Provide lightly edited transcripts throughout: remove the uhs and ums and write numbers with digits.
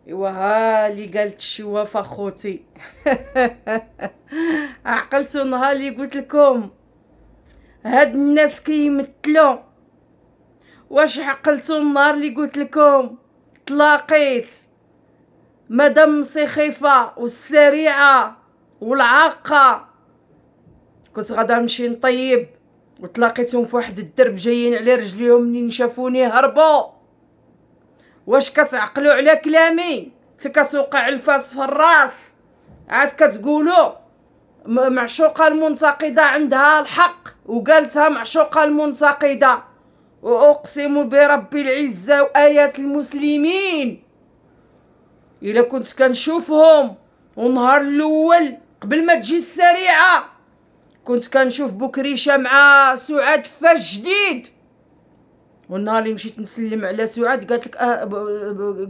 ايوا ها اللي قالت الشوافه خوتي. عقلتوا نهار اللي قلت لكم هاد الناس كيمثلوا؟ واش عقلتوا النهار اللي قلت لكم تلاقيت مدام سخيفه والسريعه والعاقه؟ كنت غادا نمشي نطيب وتلاقيتهم في واحد الدرب جايين على رجليهم، منين شافوني هربوا. واش كتعقلوا على كلامي؟ كتوقع الفاس في الراس عاد كتقولوا معشوقه المنتقده عندها الحق، وقالتها معشوقه المنتقده. واقسم برب العزه وايات المسلمين الا كنت كنشوفهم ونهار الاول قبل ما تجي السريعه كنت كنشوف بكريشه مع سعاد فاش جديد. والنهار اللي مشيت نسلم على سعاد قالت لك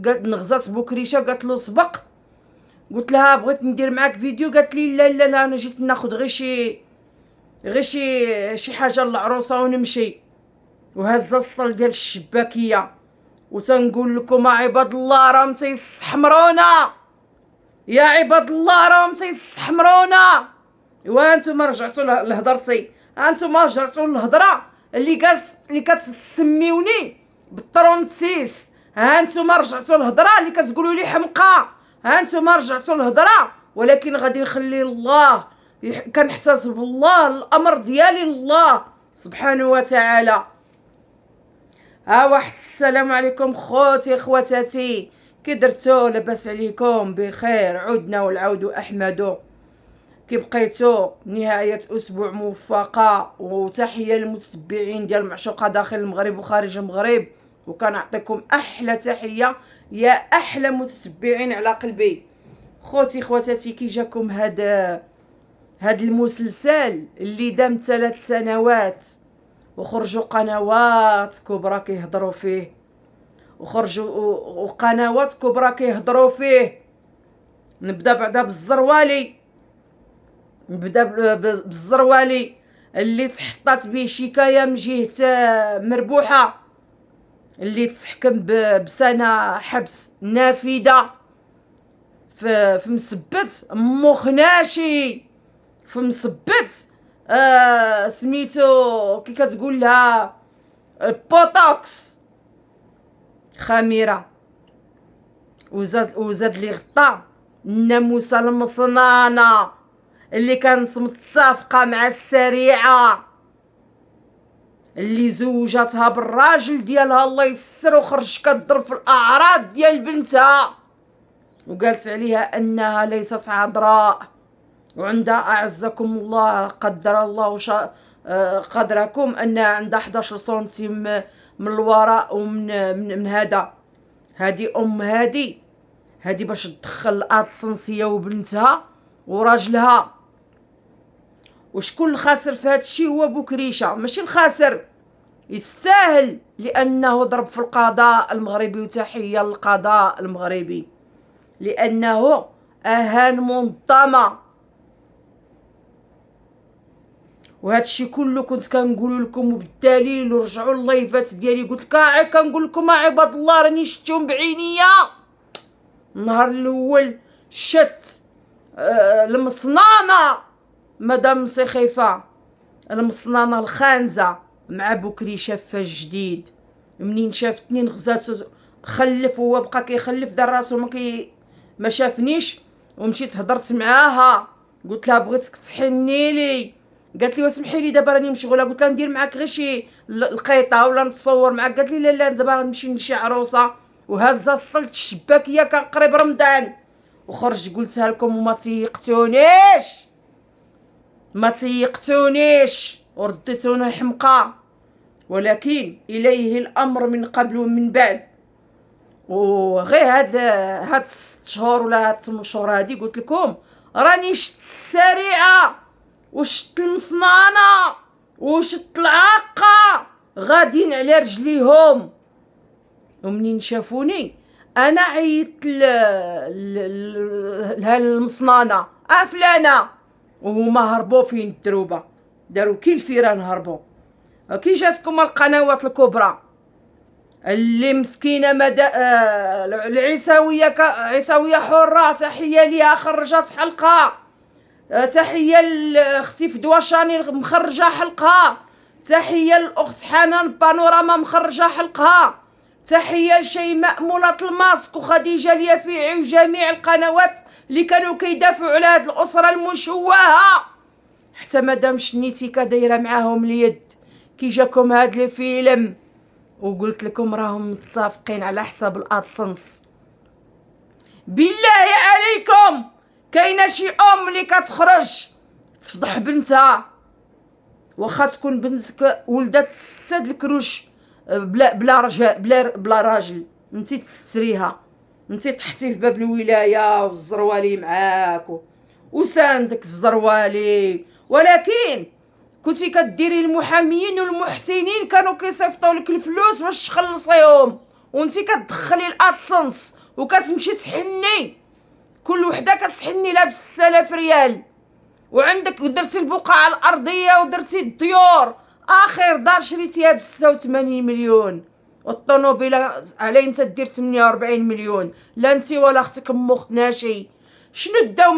قالت نغزات بكريشه، قالت له سبق. قلت لها بغيت ندير معاك فيديو، قالت لي لا لا لا انا جيت ناخذ غير شي حاجه للعروسه ونمشي. وهزه السطل ديال الشباكيه. وتنقول لكم عباد الله راهم تيستحمرونا، يا عباد الله راهم تيستحمرونا. وانتم رجعتوا لهضرتي، انتم رجعتوا للهضره اللي كتسميوني بالطرونتسيس. ها انتم رجعتوا للهضره اللي كتقولوا لي حمقى. ها انتم رجعتوا للهضره، ولكن غادي نخلي الله، كنحتسب الله، الامر ديالي الله سبحانه وتعالى. ها واحد السلام عليكم خوتي خواتاتي، كي درتو؟ لاباس عليكم؟ بخير؟ عدنا والعود احمد. كي بقيتو؟ نهاية أسبوع موفقة، وتحية للمتتبعين ديال معشوقة داخل المغرب وخارج المغرب، وكنعطيكم أحلى تحية يا أحلى متتبعين على قلبي. خوتي خواتاتي، كي جاكم هاد المسلسل اللي دام 3 سنوات وخرجوا قنوات كبرى كيهضروا فيه، وقنوات كبرى كيهضروا فيه. نبدا بعدا بالزروالي اللي تحطات به شكايه من جهه مربوحه، اللي تحكم بسنه حبس نافذه في مسبت مخناشي، في مسبت سميتو كي كتقول لها بوتوكس خميره. وزاد لي غطا الناموسه المصنانه اللي كانت متفقه مع السريعه، اللي زوجاتها بالراجل ديالها الله يسر، وخرج كضرب في الاعراض ديال بنتها، وقالت عليها انها ليست عذراء، وعندها اعزكم الله قدر الله قدركم انها عندها 11 سنتيم من الوراء ومن هذا. هذه هذه باش تدخل الادسنسيه وبنتها وراجلها. وشكون الخاسر في هذا الشيء؟ هو بكريشه، ماشي الخاسر، يستاهل لانه ضرب في القضاء المغربي، وتحيه للقضاء المغربي لانه اهان منظمه. وهذا الشيء كله كنت كنقول لكم وبالدليل، ورجعوا اللايفات ديالي قلت لك كنقول لكم عباد الله راني شفتهم بعينيا. النهار الاول شت المصنانه مدام سخيفه، المصنانه الخانزه مع بكري شافه جديد. منين شافتني نغزاتو، خلف هو بقى كيخلف، دار راسو ما شافنيش. ومشيت هضرت معاها قلت لها بغيتك تحني لي. قالت لي واسمحي لي دابا راني مشغوله. قلت لها ندير معاك غير شي القيطه ولا نتصور معاك؟ قالت لي لا لا دابا غنمشي لشي عروسه. وهزه سطلت الشباكيه، كان قريب رمضان، وخرج قلتها لكم وما تيقتونيش ورديتوني حمقى. ولكن اليه الامر من قبل ومن بعد. وغير هاد 6 شهور ولا هاد 8 شهور هادي قلت لكم راني شت السريعه وشت المصنانه وشت العاقه غاديين على رجليهم. ومنين شافوني انا عيطت لهالمصنانه فلانه، وهما هربوا فين الدروبه، داروا كي الفيران هربوا. كي جاتكم القنوات الكبرى اللي مسكينه العيساويه عيساويه حره، تحيه ليها خرجت حلقه. تحيه لاختي فدوى شاني مخرجه حلقه. تحيه لاخت حنان بانوراما مخرجه حلقها. تحيه لشيماء مولاة الماسك وخديجه اليافعي وجميع القنوات اللي كانوا كيدافعوا على هاد الاسره المشوهه. حتى مدام شنيتيكا دايره معاهم اليد كي جاكم هاد لي فيلم وقلت لكم راهم متفقين على حساب الادسنس. بالله عليكم كاينه شي ام اللي كتخرج تفضح بنتها واخا تكون بنتك ولدت 6 الكروش بلا رجال بلا راجل، انتي تستريها، انتي طحتي في باب الولايه والزروالي معاك وساندك الزروالي. ولكن كنتي كديري المحاميين والمحسنين كانوا كيصيفطوا لك الفلوس باش تخلصيهم، وانتي كتدخلي الادسنس وكتمشي تحني كل وحده كتحني لها ب6000 ريال، وعندك درتي البقعه الارضيه ودرتي الديور. اخر دار شريتيها ب86 مليون والطوموبيله علي انت دير 48 مليون. لا انتي ولا اختك ام خناشي. شنو داو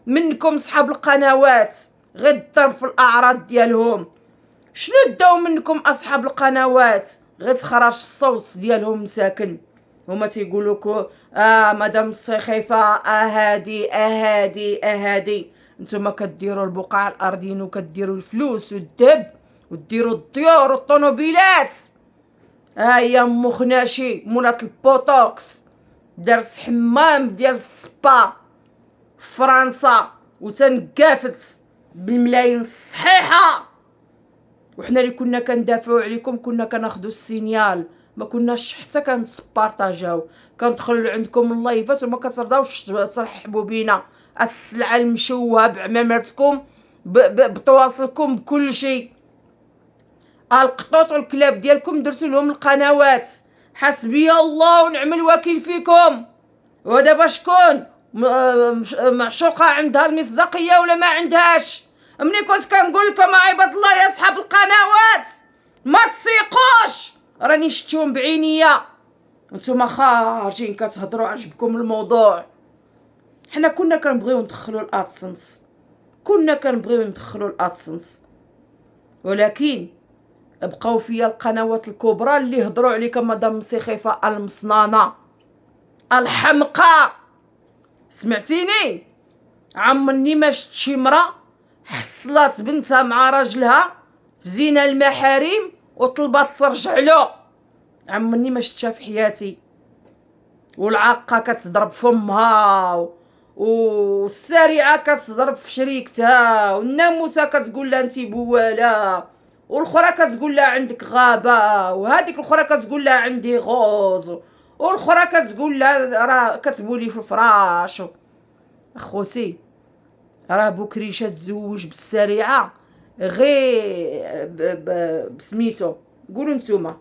منكم صحاب القنوات غير الضرب في الاعراض ديالهم؟ شنو داو منكم اصحاب القنوات غير تخرج الصوت ديالهم مساكن؟ هما تيقولوكوا مدام السخيفه هادي نتوما كديروا البقع الارضيين وكديروا الفلوس والذهب وديروا الديور والطوموبيلات. هي ام خناشي مولاة البوتوكس دارت حمام ديال السبا فرنسا وتنقافت بالملايين الصحيحه، وحنا اللي كنا كندافعوا عليكم كنا كناخذوا السينيال، ما كناش حتى كنسبارطاجاو. كندخلوا عندكم اللايفات وما كترضاوش ترحبوا بينا. السلعه المشوهه بعماماتكم بتواصلكم بكل شيء. القطوط والكلاب ديالكم درتوا لهم القنوات. حسبي الله ونعم الوكيل فيكم. ودابا شكون معشوقه عندها المصداقيه ولا ما عندهاش؟ ملي كنت كنقول لكم عباد الله يا اصحاب القنوات ما تثيقوش، راني شفتهم بعينيا نتوما خارجين كتهضروا عجبكم الموضوع. حنا كنا كنبغيو ندخلوا الادسنس، ولكن بقاو فيا القنوات الكبرى اللي هضروا عليكم مدام سخيفه المصنانه الحمقى. سمعتيني؟ عمرني ما شفت شي مرا حصلات بنتها مع راجلها في زينه المحارم وطلبات ترجع له، عمرني ما شفتها في حياتي. والعاقه كتضرب فمها والسارعه كتضرب في شريكتها، والناموسه كتقول لها انتي بواله، والاخرى كتقول لها عندك غابه، وهذيك الاخرى كتقول لها عندي غوز، والاخرى كتقول لها راه كتبولي في الفراش. اخوتي راه بكريشه تزوج بالسريعه غير بسميتو قولوا نتوما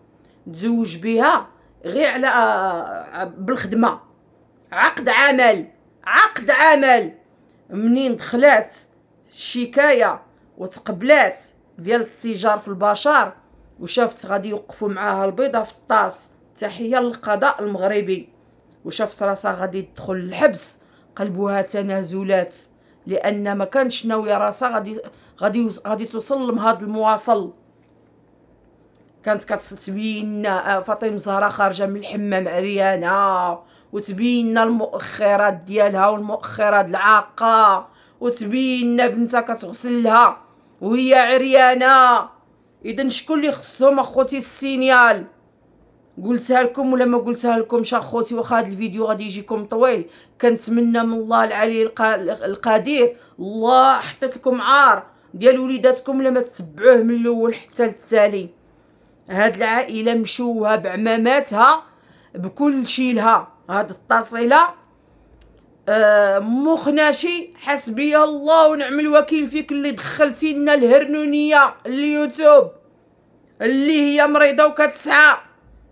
تزوج بها غير على بالخدمه، عقد عمل. منين دخلات الشكايه وتقبلات ديال التجار في البشر وشافت غادي يوقفوا معاها البيضه في الطاس، تحيه للقضاء المغربي، وشافت راسها غادي تدخل الحبس قلبوها تنازلات، لان ما كانش ناويه راسها غادي توصل لهذا المواصل. كانت كتبين فاطمه زهراء خارجه من الحمام عريانه، وتبين المؤخرات ديالها والمؤخرات العاقه، وتبين بنتها كتغسل لها وهي عريانه. اذا شكون اللي خصهم اخوتي السينيال؟ قلتها لكم ولا ما قلتها لكمش اخوتي؟ واخا هذا الفيديو غادي يجيكم طويل، كنتمنى من الله العلي القدير الله حطيت لكم عار ديال وليداتكم لما تتبعوه من الاول حتى للتالي. هاد العائله مشوهه بعماماتها بكل شي لها. هاد التصيله مخناشي حسبي الله ونعم الوكيل فيك اللي دخلتي لنا الهرنونيه اليوتيوب اللي هي مريضه وكتسعى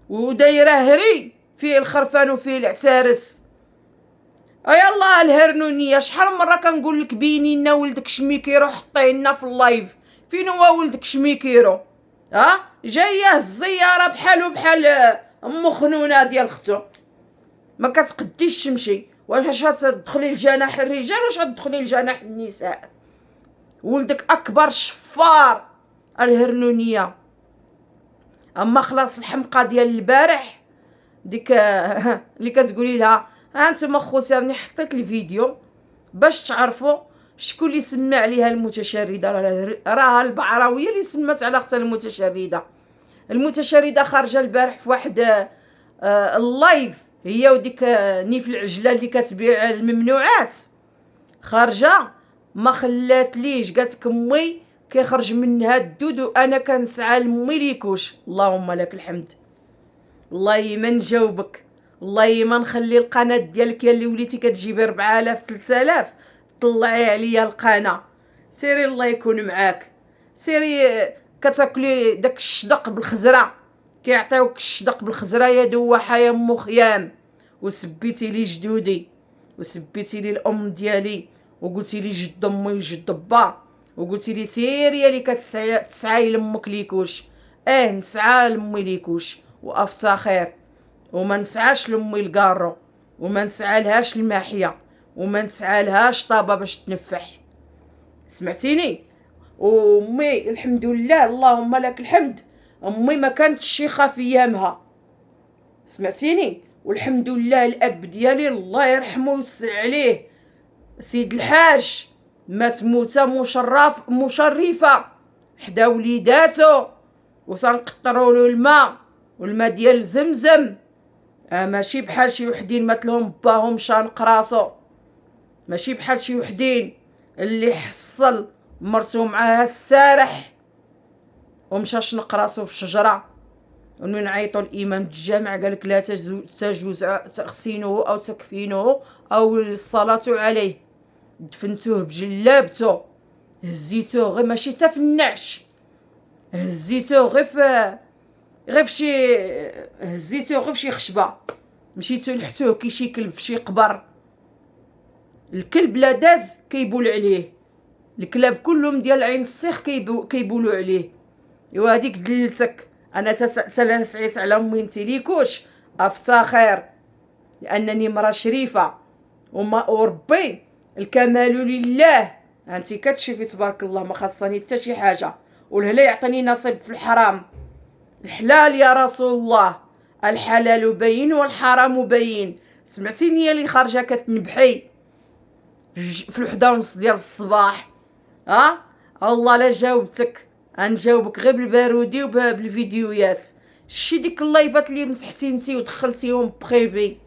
ودايره هري فيه الخرفان وفيه العتارس. يلا الهرنونيه شحال مره كنقول لك بيني لنا ولدك شميكيرو حطيه لنا في اللايف. فين هو ولدك شميكيرو؟ جايه الزياره بحال ام خنونه ديال ختو ما كتقديش تمشي. واش غتدخلي لجناح الرجال واش غتدخلي لجناح النساء؟ ولدك اكبر شفار الهرنونيه. اما خلاص الحمقى ديال البارح ديك اللي كتقولي لها ها انتما خوتي راني حطيت الفيديو باش تعرفوا شكون اللي سمى عليها المتشرده. راها البعراويه اللي سمات على اختها المتشرده. المتشرده خارجه البارح في واحد اللايف هي وديك نيف العجله اللي كتبيع الممنوعات، خارجه ما خلات ليش، قالت لك امي كيخرج منها الدود وانا كنسعى لمي ليكوش. اللهم لك الحمد. والله ما نجاوبك، والله ما نخلي القناه ديالك يا اللي وليتي كتجيبي 4000 3000 طلعي عليا القناه. سيري الله يكون معاك، سيري كتاكلي داك الشدق بالخزره، كيعطيوك الشدق بالخزره يا دوحه يا ام خيام، وسبيتي لي جدودي وسبيتي لي الام ديالي وقلتي لي جد امي وجد با، وقلتي لي سيري اللي كتسعاي لامك ليكوش. نسعى لامي ليكوش وافتخر، وما نسعاش لامي الكارو، وما نسعى لهاش الماحيه، وما نسعى لهاش طابه باش تنفح. سمعتيني؟ وامي الحمد لله اللهم لك الحمد، امي ما كانتش شيخه في ايامها. سمعتيني؟ والحمد لله الاب ديالي الله يرحمه ويوسع عليه سيد الحاج مات موته مشرفه حدا وليداتو، وسنقطروا له الماء والماء ديال زمزم. ماشي بحال شي وحدين ماتلهم باهم شانق راسو، ماشي بحال شي وحدين اللي حصل مرتو معاها السارح ومشى شنق راسو في شجره. ومن عيطوا الامام الجامع قالك لا تجوز تغسينه او تكفينه او الصلاه عليه. دفنتوه بجلابته، هزيتوه غير ماشي تا في النعش، هزيتوه غير في شي هزيتوه غير في شي خشبه، مشيتو لحتوه كي شي كلب في شي قبر. الكلب لا داز كيبول عليه، الكلاب كلهم ديال عين السيخ كيبولوا عليه. ايوا هذيك دلتك انا تلسعيت على امي انت ليكوش افتخر لانني مرا شريفه وربي الكمال لله. انت كتشوفي تبارك الله ما خاصني حتى شي حاجه، والهلا يعطيني نصيب في الحرام. الحلال يا رسول الله، الحلال بين والحرام بين. سمعتيني يا اللي خارجه كتنبحي في 1:30 ديال الصباح؟ الله لا جاوبتك، غنجاوبك غير بالبارودي وبالفيديوهات. شي ديك اللايفات اللي مسحتي انتي ودخلتيهم بريفي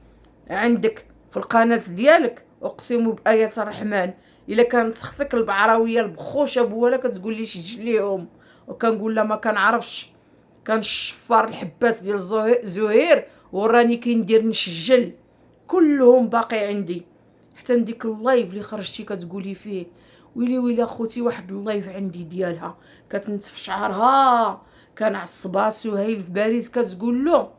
عندك في القناه ديالك، اقسم بايات الرحمن الا كانت اختك البعراويه البخوشه بوالا كتقول لي سجليهم، وكنقول لها ما كنعرفش، كان الشفار الحباس ديال زهير وراني كندير نسجل كلهم باقي عندي. حتى ديك اللايف اللي خرجتي كتقولي فيه ويلي اخوتي، واحد اللايف عندي ديالها كتنتف شعرها كان عصبها سهيل في باريس كتقول له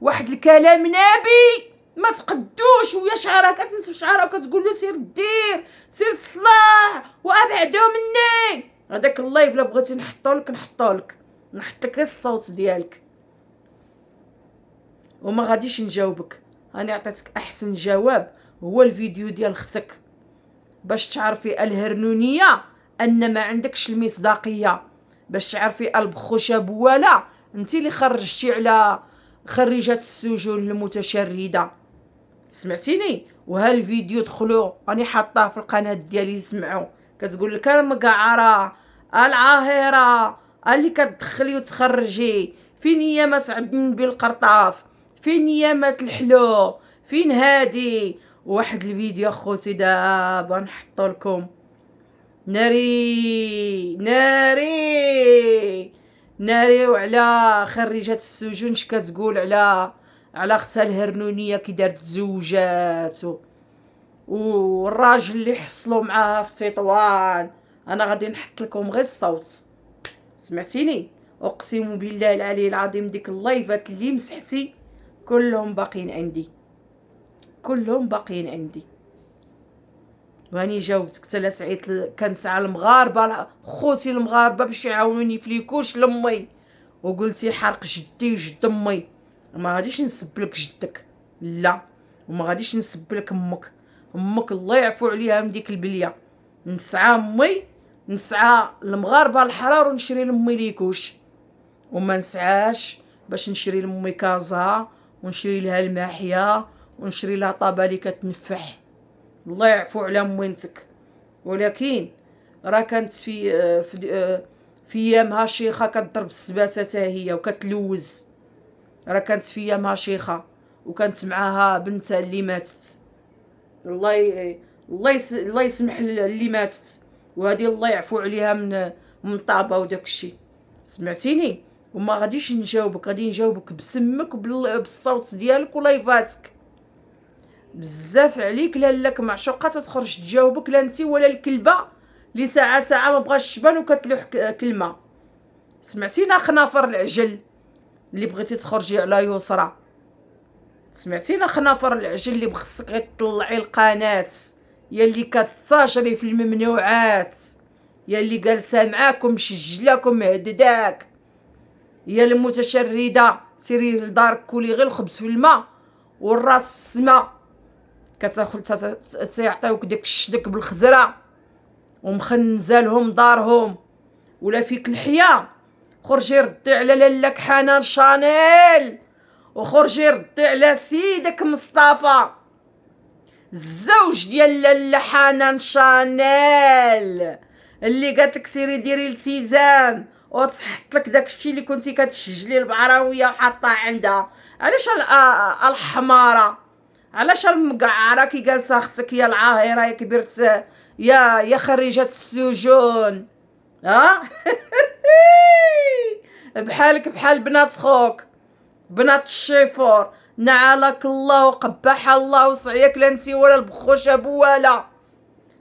واحد الكلام نبي ما تقدوش، ويا شعرها كتنتف شعرها وكتقول له سير دير سير تصلح وابعدو مني. هذاك اللايف لا بغيتي نحطولك نحط لك الصوت ديالك وما غاديش نجاوبك. انا عطيتك احسن جواب هو الفيديو ديال اختك باش تعرفي الهرنونيه ان ما عندكش المصداقيه، باش تعرفي البخوشه بوالا انت اللي خرجتي على خريجات السجون المتشرده. سمعتيني؟ وها الفيديو دخلوا راني حاطاه في القناه ديالي سمعوا. كتقول لك المقعره العاهره اللي كتدخلي وتخرجي، فين ايامات عبد النبي القرطاف، فين ايامات الحلو، فين هادي. واحد الفيديو اخوتي دابا نحطو لكم ناري ناري ناري وعلى خريجات السجون اش كتقول على اختها الهرنونيه كي دارت زوجات والراجل اللي حصلوا معاها في تطوان. انا غادي نحط لكم غير الصوت. سمعتيني؟ اقسم بالله العلي العظيم ديك اللايفات اللي مسحتي كلهم باقيين عندي، كلهم باقيين عندي. واني جاوبتك تلا سعيت كنسعى المغاربه خوتي المغاربه باش يعاونوني في ليكوش لامي وقلتي حرق جدي وجد امي، ما غاديش نسب لك جدك، لا، وما غاديش نسب لك امك الله يعفو عليها من ديك البليه. نسعى امي، نسعى المغاربه الحرار ونشري لامي ليكوش، وما نسعاش باش نشري لامي كازا ونشري لها الماحيه ونشري لها طابالي كتنفح. الله يعفو على موينتك. ولكن راه كانت في ايامها شيخه كتضرب السباسه حتى هي وكتلوز. راه كانت في ايامها شيخه وكانت معاها بنتها اللي ماتت، الله يسمح اللي ماتت، وهذه الله يعفو عليها من طابه وداك الشيء. سمعتيني؟ وما غاديش نجاوبك، غادي نجاوبك بسمك وبالصوت ديالك ولايفاتك. بزاف عليك لالك معشوقه تخرج تجاوبك، لا انت ولا الكلبه اللي ساعه ما بغاش تبان وكتلوح كلمه. سمعتينا خنافر العجل اللي بغيتي تخرجي على يسرى؟ سمعتينا خنافر العجل اللي بخصك غير تطلعي القناه، يا اللي كتاجري في الممنوعات، يا اللي جالسه معاكم مشجلاكم مهدداك، يا المتشرده سيري لدارك كولي غير الخبز في الماء والراس في السما، كتاخذ تيعطيوك داك الشدك بالخزره ومخنزه لهم دارهم ولا فيك الحياه. خرجي ردي على لالك حنان شانيل، وخرجي ردي على سيدك مصطفى الزوج ديال لاله حنان شانيل اللي قالت لك سيري ديري التزام وتحط لك داكشي اللي كنتي كتسجلي البعراويه وحاطه عندها. علاش الحماره، علاش المقعره كي قالت اختك يا العاهره يا كبرت يا خريجه السجون؟ ها بحالك بحال بنات خوك، بنات الشيفور، نعالك الله وقبح الله وصعيك لا انتي ولا البخوشه بوالا.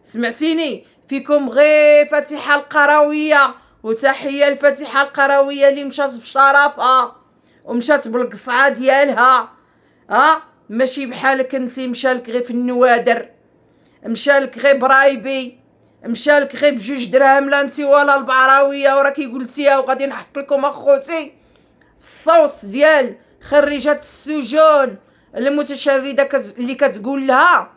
سمعتيني؟ فيكم غير فاتحه القرويه، وتحيه الفاتحه القرويه اللي مشات بشرفها ومشات بالقصعه ديالها. ماشي بحالك انتي مشالك غير في النوادر، مشالك غير برايبي، مشالك غير بجوج دراهم، لا انتي ولا البعراويه وراكي قلتيها. وغادي نحط لكم اخوتي الصوت ديال خريجات السجون المتشرده اللي كتقول لها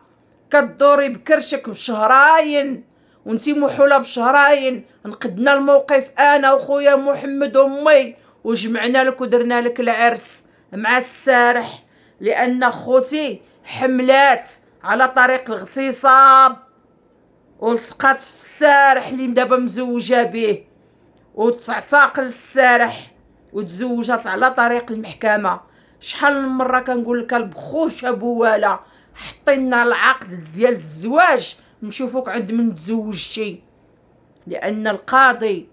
كدوري بكرشك بشهراين وانتي محوله بشهراين. نقدنا الموقف انا وخويا محمد وامي وجمعنا لك ودرنا لك العرس مع السارح، لان خوتي حملات على طريق الاغتصاب ولصقات في السارح اللي دابا مزوجه به، وتعتقل السارح وتزوجات على طريق المحكمه. شحال من مره كنقول لك البخوشه بوالا حطينا العقد ديال الزواج نشوفوك عند من تزوجتي، لان القاضي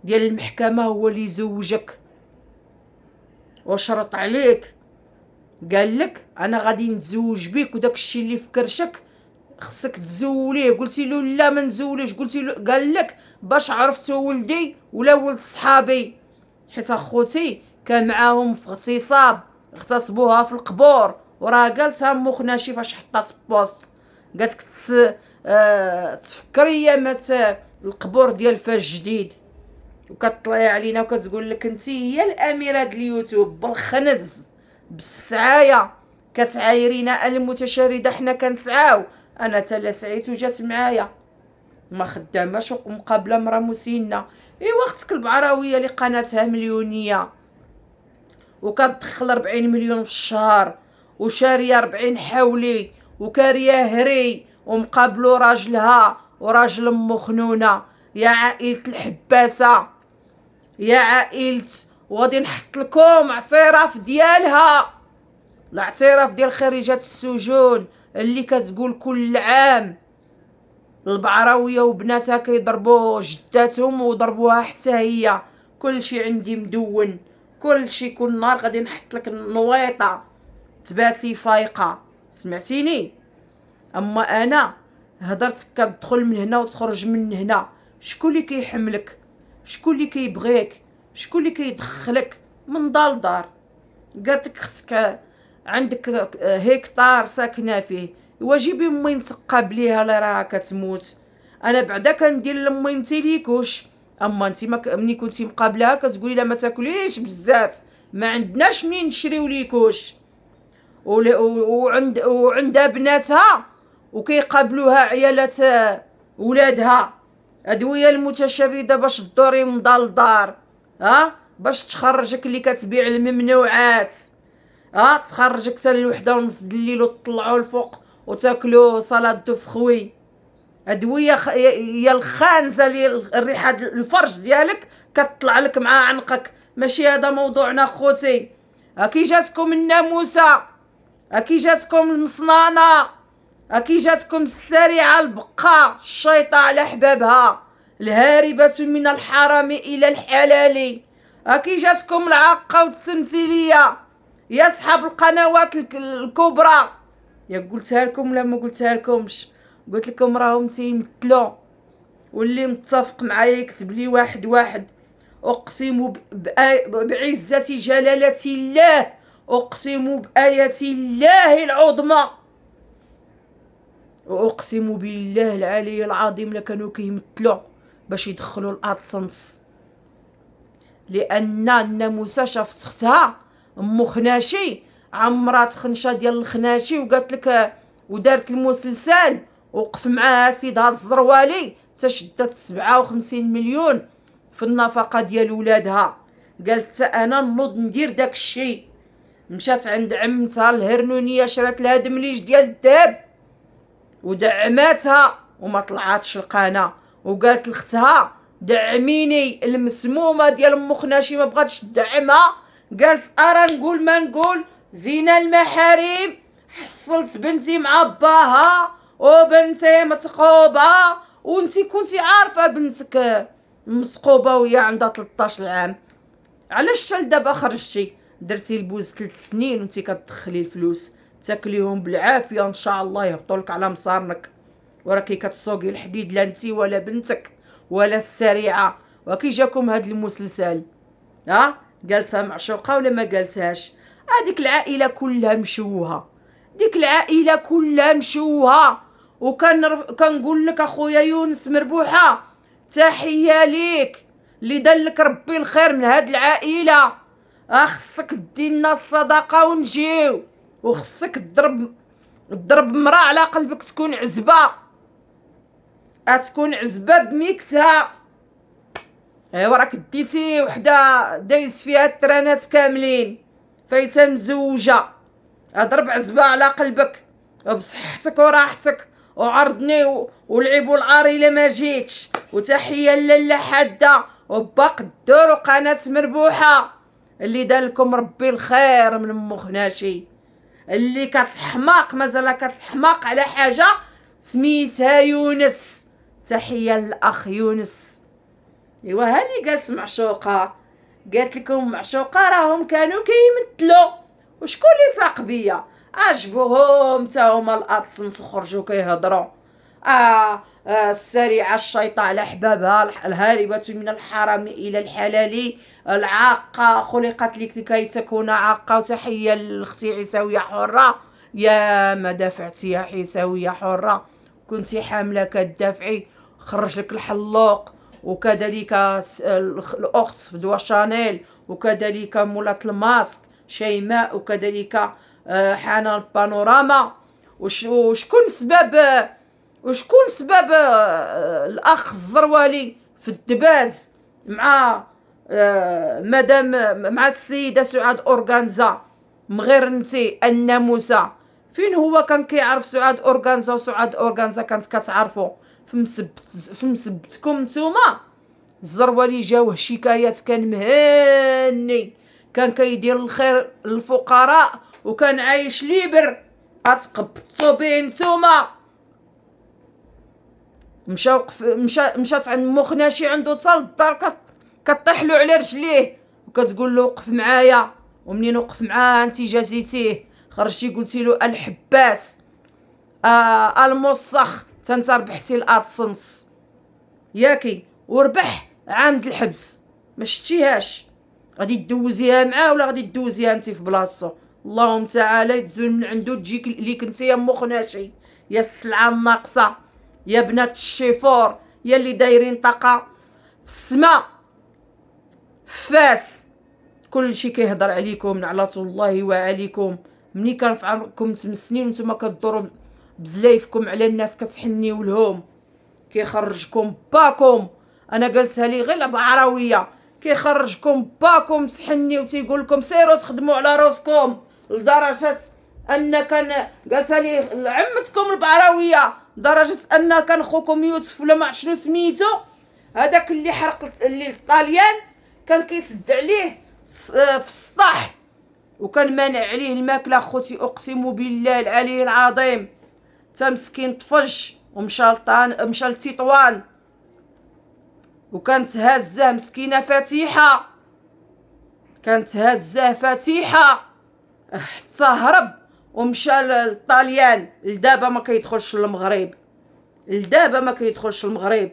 ديال المحكمه هو اللي يزوجك وشرط عليك، قال لك انا غادي نتزوج بيك وداك الشيء اللي في كرشك خصك تزوليه. قلتي له لا ما نزوليش، قلتي له قال لك باش عرفتو ولدي ولا ولد صحابي، حيت اخوتي كان معاهم في اغتصاب اغتصبوها في القبور، وراه قالتها مخ ناشي فاش حطات بوست، قالت تفكري ايامات القبور ديال فاش جديد وكتطلعي علينا وكتقول لك انت هي الاميره ديال اليوتيوب بالخنز بالسعايه كتعايرينا المتشرده. حنا كنسعاو، انا تلا سعيت وجات معايا ما خداماش ومقابله مرا مسنه. ايوا اختك البعراويه اللي قناتها مليونيه وكتدخل 40 مليون في الشهر وشاريه 40 حولي وكاريه هري ومقابلو راجلها وراجل امو خنونه. يا عائله الحباسه، يا عائله، وغادي نحط لكم اعتراف ديالها، الاعتراف ديال خريجات السجون اللي كتقول كل عام البعراويه وبناتها كيضربوا جداتهم وضربوها حتى هي. كلشي عندي مدون، كلشي كل نهار غادي نحط لك نويطه تباتي فايقه. سمعتيني؟ اما انا هضرت كتدخل من هنا وتخرج من هنا. شكون اللي كيحملك؟ شكون اللي كيبغيك؟ شكون اللي كيدخلك من دار لدار؟ قالت لك اختك عندك هكتار ساكنه فيه، واجيبي امي نتقاب ليها اللي راها كتموت. انا بعدا كندير لامي نتي ليكوش اما انت ملي كنتي مقابلها كتقولي لا ما تاكليش بزاف، ما عندناش منين نشريو ليكوش، وعندها بناتها وكيقابلوها عيالات ولادها ادويه المتشرده باش تدوري من دار لدار، باش تخرجك اللي كتبيع الممنوعات، تخرجك حتى لوحده ونص الليل وتطلعوا الفوق وتاكلوا صلاد دو فخوي، ادويه هي الخانزه اللي الريحه الفرج ديالك كتطلع لك مع عنقك. ماشي هذا موضوعنا خوتي. اكي جاتكم الناموسه، اكي جاتكم المصنانه، اكي جاتكم السريعه البقه الشيطه على حبابها، الهاربه من الحرام الى الحلال، اكي جاتكم العاقه والتمثيليه يا صحاب القنوات الكبرى. يا قلتها لكم ولا ما قلتها لكمش؟ قلت لكم راهم تيمثلوا، واللي متفق معايا يكتب لي واحد واحد. اقسم بعزة جلالة الله، اقسم بآية الله العظمى، واقسم بالله العلي العظيم لكانوا كيمثلوا باش يدخلوا الادسنس، لان الناموسه شافت اختها ام خناشي عمرات خنشه ديال الخناشي وقالت لك ودارت المسلسل، وقف معاها سيدها الزروالي تشدت 57 مليون في النفقه ديال ولادها. قالت انا نوض ندير داك الشيء. مشات عند عمتها الهرنونيه شرات لها دمليج ديال الذهب ودعماتها وما طلعاتش القناه، وقالت لختها دعميني المسمومه ديال ام خناشي ما بغاتش تدعمها. قالت ارى نقول ما نقول زينه المحارم، حصلت بنتي مع باها وبنتي متقوبه، وانتي كنتي عارفه بنتك متقوبه وهي عندها 13 عام، علاش حتى دابا خرجتي درتي البوز 3 سنين وانتي كتدخلي الفلوس تاكليهم بالعافيه ان شاء الله يهبطولك على مصارنك، وراكي كتسوقي الحديد لا انتي ولا بنتك ولا السريعه. وكي جاكم هاد المسلسل قالتها معشوقه ولا ما قالتهاش؟ هذيك العائله كلها مشوهه، ديك العائله كلها مشوهه. كنقول لك اخويا يونس مربوحه تحيه ليك اللي دلك ربي الخير من هاد العائله. خصك دينا الصدقه ونجيو، وخصك تضرب مرا على قلبك تكون عزبه، تكون عزبه بميكتها. ايوا راك ديتي وحده دايز فيها الترانات كاملين فايته مزوجه، اضرب عزبه على قلبك وبصحتك وراحتك، وعرضني ولعبوا العار الا ما جيتش. وتحيه لاله حاده وباق الدور قناه مربوحه اللي دالكم ربي الخير من ام خناشي، اللي كتحماق مازال كتحماق على حاجه سميتها يونس. تحيه للاخ يونس. ايوا هاني قالت معشوقه، قالت لكم معشوقه راهم كانوا كيمثلوا، وشكون اللي تاق بيا عجبوهم تا هما الادسنس وخرجوا كيهضروا. السريعه الشيطه على حبابها، الهاربه من الحرام الى الحلال، العاقه خلقت لكي تكون عاقه. وتحيه لاختي عيساويه حره، يا ما دافعتي يا عيساويه حره، كنتي حامله كتدافعي خرج لك الحلوق، وكذلك الاخت فدوى شانيل، وكذلك مولات الماسك شيماء، وكذلك حنان البانوراما. وشكون سبب الاخ الزروالي في الدباز مع مدام مع السيده سعاد اورغانزا مغيرنتي الناموسه؟ فين هو كان كيعرف سعاد اورغانزا؟ وسعاد اورغانزا كانت كتعرفو في مسبتكم نتوما. الزروالي جاوه شكايات كان مهني، كان كيدير الخير للفقراء وكان عايش ليبر، اتقبطوا به نتوما. مشات عند مخناشي عنده حتى للدار كطيح له على رجليه وكتقول له وقف معايا. ومنين وقف معاه انت جازيتيه، خرجتي قلتي له الحباس الموسخ انت ربحتي الادسنس ياكي، وربح عام الحبس. ما شتيهاش غادي تدوزيها معاه ولا غادي تدوزيها انت في بلاصتو؟ اللهم تعالى تزول من عنده تجيك ليك انت يا ام خناشي، يا السلعه الناقصه، يا بنات الشيفور، يا اللي دايرين طاقه في السما فاس كل شيء كيهضر عليكم نعلة الله وعليكم. مني كنرفعكم تمسنين وانتم كدوروا بزلايفكم على الناس كتحنيو لهم، كيخرجكم باكم. انا قلتها لي غير بعراويه، كيخرجكم باكم تحنيو تيقول لكم سيروا تخدموا على راسكم، لدرجه ان كان قالتها لي عمتكم البعراويه، لدرجه ان كان خوكم يوسف ولا ما عرفت شنو سميتو هذاك اللي حرق اللي الطاليان كان كيسد عليه في السطح وكان مانع عليه الماكله. خوتي اقسم بالله العلي العظيم تا مسكين طفش ومشى لتطوان وكانت هازه مسكينه فتيحه، كانت هازه فتيحه حتى هرب ومشى للطاليان. لدابا ما كيدخلش للمغرب، لدابا ما كيدخلش للمغرب.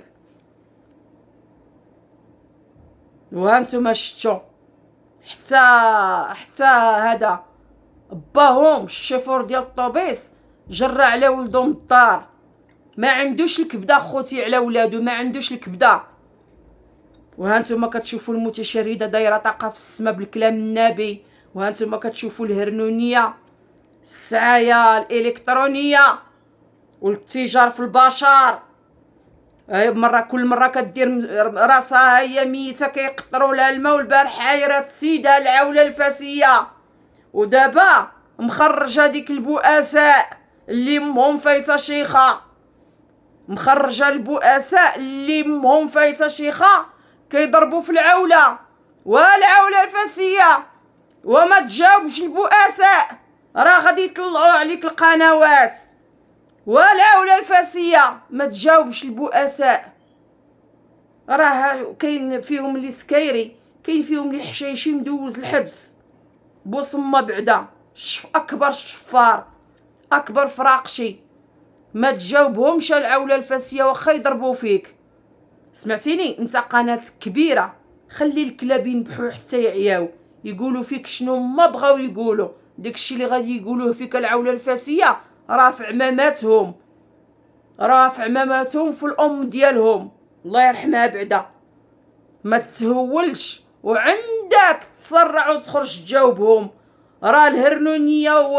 وهانتوما شفتوا حتى هذا باهم الشيفور ديال الطوبيس جرى على ولدو من الدار، ما عندوش الكبده خوتي على ولادو، ما عندوش الكبده. وهانتوما كتشوفوا المتشرده دايره طاقه في السما بالكلام النبي، وهانتوما كتشوفوا الهرنونيه السعايه الالكترونيه والاتجار في البشر. كل مره كدير راسها هي ميته كيقطروا لها الماء، والبارح عايره سيده العوله الفاسيه، ودابا مخرجه ديك البؤساء اللي امهم فايته شيخه، مخرجه البؤساء اللي امهم فايته شيخه كيضربوا في العوله والعوله الفاسيه وما تجاوبش البؤساء راه غادي يطلعوا عليك القنوات. والعوله الفاسيه ما تجاوبش البؤساء، راه كاين فيهم اللي سكايري، كاين فيهم اللي حشايشي مدوز الحبس بوصمه بعدا اكبر شفار اكبر فراقشي، ما تجاوبهمش العوله الفاسيه واخا يضربوا فيك. سمعتيني انت قناه كبيره، خلي الكلاب ينبحوا حتى يعياو يقولوا فيك شنو ما بغاو يقولوا. داكشي اللي غادي يقولوه فيك العوله الفاسيه راه في عماماتهم، راه في عماماتهم في الام ديالهم الله يرحمها بعدا. ما تهولش وعندك تسرع وتخرج تجاوبهم. راه الهرنونيه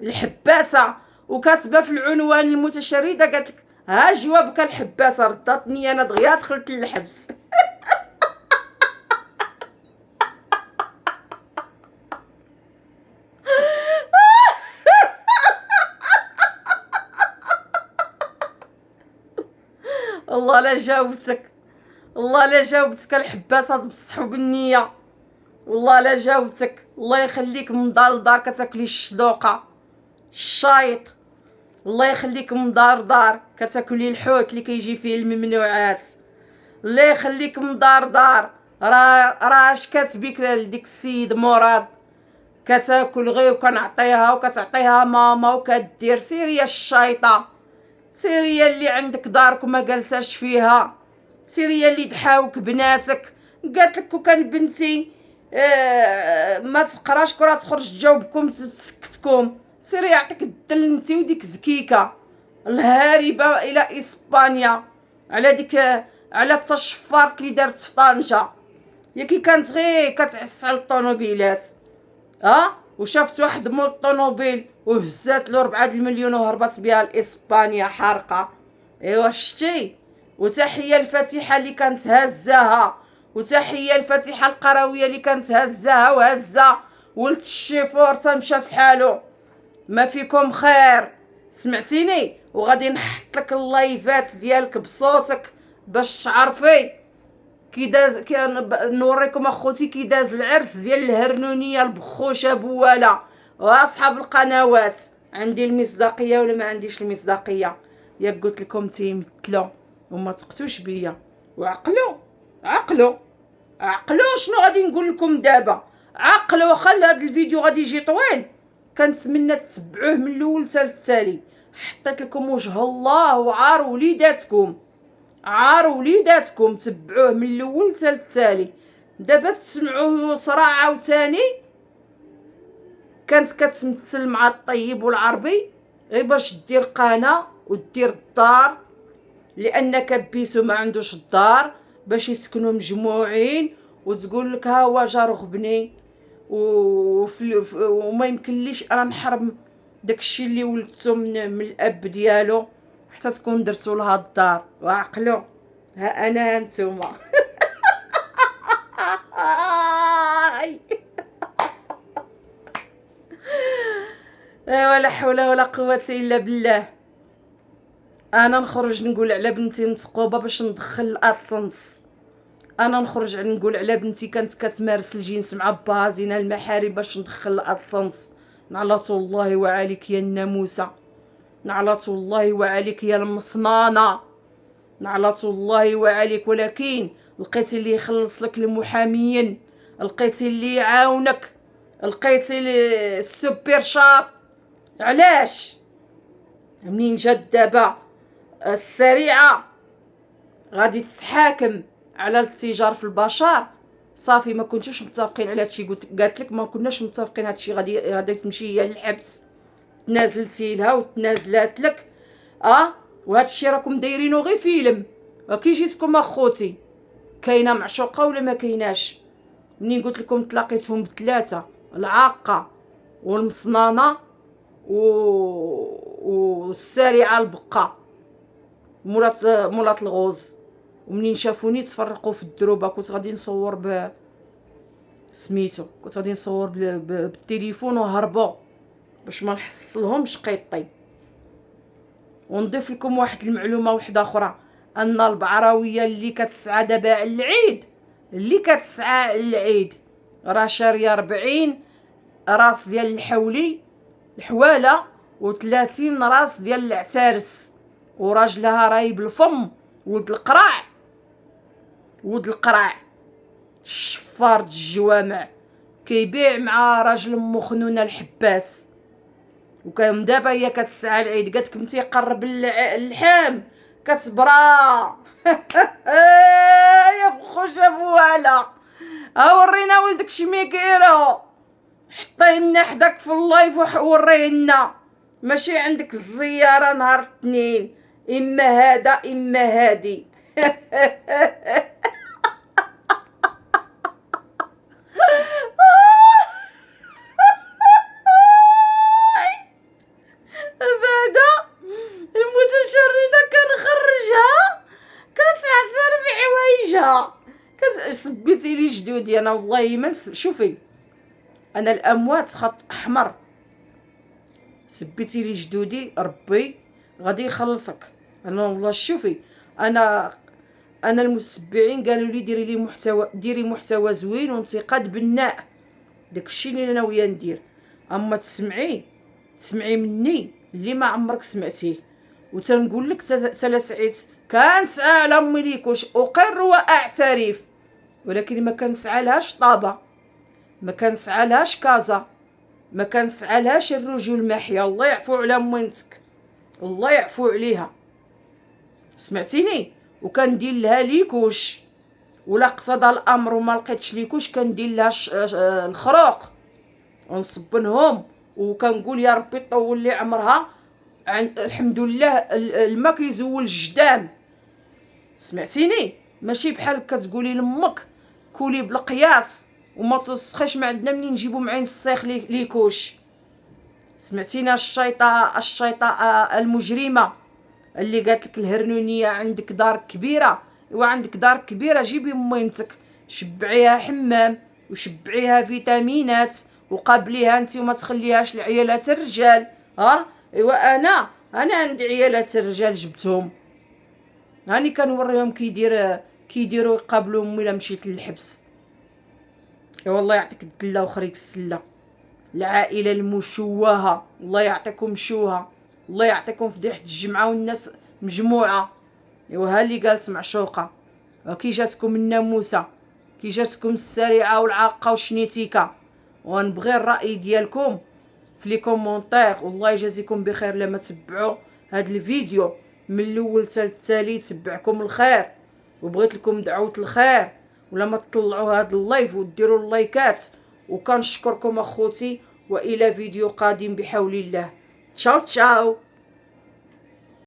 والحباسه وكاتبه في العنوان المتشرده قالت لك ها جوابك الحباسه، رداتني انا دغيا دخلت للحبس. والله لا جاوبتك، والله لا جاوبتك الحباسه بالصح وبالنيه، والله لا جاوبتك. الله يخليك من دار لدار كتاكلي الشدوقه الشايط، الله يخليك من دار دار كتاكلي الحوت اللي كيجي فيه الممنوعات، الله يخليك من دار دار. راه اش كاتبيك لديك السيد مراد كتاكل غير وكنعطيها وكتعطيها ماما وكدير. سيريا الشايطه، سيريا اللي عندك دارك وما جالساش فيها، سيريا اللي دحاوك بناتك قالت لك وكان بنتي ما تقراش كره تخرج تجاوبكم تسكتكم. سيري يعطيك الدل انتي وديك زكيكه الهاربه الى اسبانيا على ديك على التشفارت اللي دارت في طنجه، هي كي كانت غير كتعس على الطوموبيلات وشافت واحد مول الطوموبيل وهزات له 4 المليون وهربت بها لاسبانيا حارقه. ايوا شتي. وتحيه الفاتحه اللي كانت هزاها، وتحيه الفاتحه القرويه اللي كانت هزاها وهزه ولد الشيفور تمشى في حاله. ما فيكم خير سمعتيني؟ وغادي نحط لك اللايفات ديالك بصوتك باش تعرفي كي داز. نوريكم اخوتي كي داز العرس ديال الهرنونيه البخوشه بواله. واصحاب القنوات عندي المصداقيه ولا ما عنديش المصداقيه؟ ياك قلت لكم تيمثلوا وما تقتوش بيا. وعقلوا عقلوا عقلوا شنو غادي نقول لكم دابا؟ عقلوا. خلي هذا الفيديو غادي يجي طويل، كنتمنى تتبعوه من الاول حتى للتالي. حطيت لكم وجه الله وعار وليداتكم، عار وليداتكم تبعوه من الاول حتى للتالي. دابا تسمعوه يسرى عاوتاني كانت كتمثل مع الطيب والعربي غير باش دير قناه ودير الدار، لانك بيسو ما عندوش الدار باش يسكنوا مجموعين، وتقول لك ها هو جا رغبني وما يمكنليش انا نحرم داكشي اللي ولدته من الاب ديالو حتى تكون درتو لها الدار. وعقلوا ها انا هانتوما. ولا حول ولا قوة الا بالله. انا نخرج نقول على بنتي متقوبه باش ندخل الادسنس، انا نخرج نقول على بنتي كانت كتمارس الجنس مع باها زينه المحارم باش ندخل الادسنس. نعلط الله وعليك يا الناموسه، نعلط الله وعليك يا المصنانه، نعلط الله وعليك. ولكن لقيتي اللي يخلص لك المحاميين، لقيتي اللي يعاونك، لقيتي السوبر شاط. علاش منين جات دابا السريعه غادي تتحاكم على الاتجار في البشر؟ صافي ما كنتوش متفقين على هادشي. قالت لك ما كناش متفقين هادشي، غادي تمشي هي للحبس. تنازلتي لها وتنازلات لك. وهادشي راكم دايرينو غير فيلم. وكي جيتكم اخوتي كاينه معشوقه ولا ما كايناش؟ منين قلت لكم تلاقيتهم بثلاثه، العاقه والمصنانه والسارعه البقه مولات الغوز. ومنين شافوني تفرقوا في الدروبه. كنت غادي نصور سميتو، كنت غادي نصور بالتليفون وهربوا باش ما نحصلهمش قيطي. ونضيف لكم واحد المعلومه واحده اخرى، ان البعراويه اللي كتسعى دابا العيد، اللي كتسعى العيد راه شاريه 40 راس ديال الحواله و30 راس ديال العتارس، وراجلها رايب الفم ولد القرع الشفار الجوامع كيبيع مع راجل مخنونه الحباس. وكان دابا هي كتسعى العيد، قالت لكم تيقرب اللحام كتبرا. يا بخوجه بوالا، ورينا ولدك شميكيرو، حطينا حداك في اللايف وورينا. ماشي عندك الزياره نهار الاثنين، اما هذا اما هادي. بعدا المتشرده كنخرجها كسعه ترفع حوايجها سبيتي لي جدودي. انا والله ما شوفي، انا الاموات خط احمر. سبيتي لي جدودي ربي غادي يخلصك. انا والله شوفي، انا المتبعين قالوا لي ديري محتوى زوين وانتقاد بناء، داكشي اللي انا ويا ندير. اما تسمعي مني اللي ما عمرك سمعتيه. وتنقول لك تلا سعيت كنسعى على امي ليكوش، اقر واعترف، ولكن ما كنسعى لهاش طابه، ما كنسعى لهاش كازا، ما كنسعى لهاش الرجل محيا. الله يعفو على موينتك، الله يعفو عليها، سمعتيني؟ وكندير لها ليكوش، ولا اقتضى الامر وما لقيتش ليكوش كندير لها الخروق ونصبنهم. وكنقول يا ربي طول لي عمرها. الحمد لله الماء كيزول الجدام، سمعتيني؟ ماشي بحال كتقولي لامك كولي بالقياس وما تسخيش. ما عندنا منين نجيبو معين السيخ ليكوش. سمعتينا؟ الشيطه المجرمه اللي قالت لك الهرنونيه عندك دار كبيره. ايوا عندك دار كبيره، جيبي مينتك شبعيها حمام وشبعيها فيتامينات وقابليها انت وما تخليهاش لعيالات الرجال. ايوا انا عندي عيالات الرجال جبتهم، هاني كنوريهم كيديروا يقابلوا امي الا مشيت للحبس. ايوا الله يعطيك الدله وخريك السله. العائله المشوهه الله يعطيكم شوها، الله يعطيكم فضيحه الجمعه والناس مجموعه. ايوا ها اللي قالت معشوقه. كي جاتكم الناموسه، كي جاتكم السريعه والعاقه وشنيتيكا. ونبغي الراي ديالكم في لي كومونتير، والله يجازيكم بخير لما تبعوا هذا الفيديو من الاول حتى التالي. تبعكم الخير وبغيت لكم دعوه الخير، ولما تطلعوا هذا اللايف وديروا اللايكات. وكنشكركم اخوتي، والى فيديو قادم بحول الله. تشاو تشاو.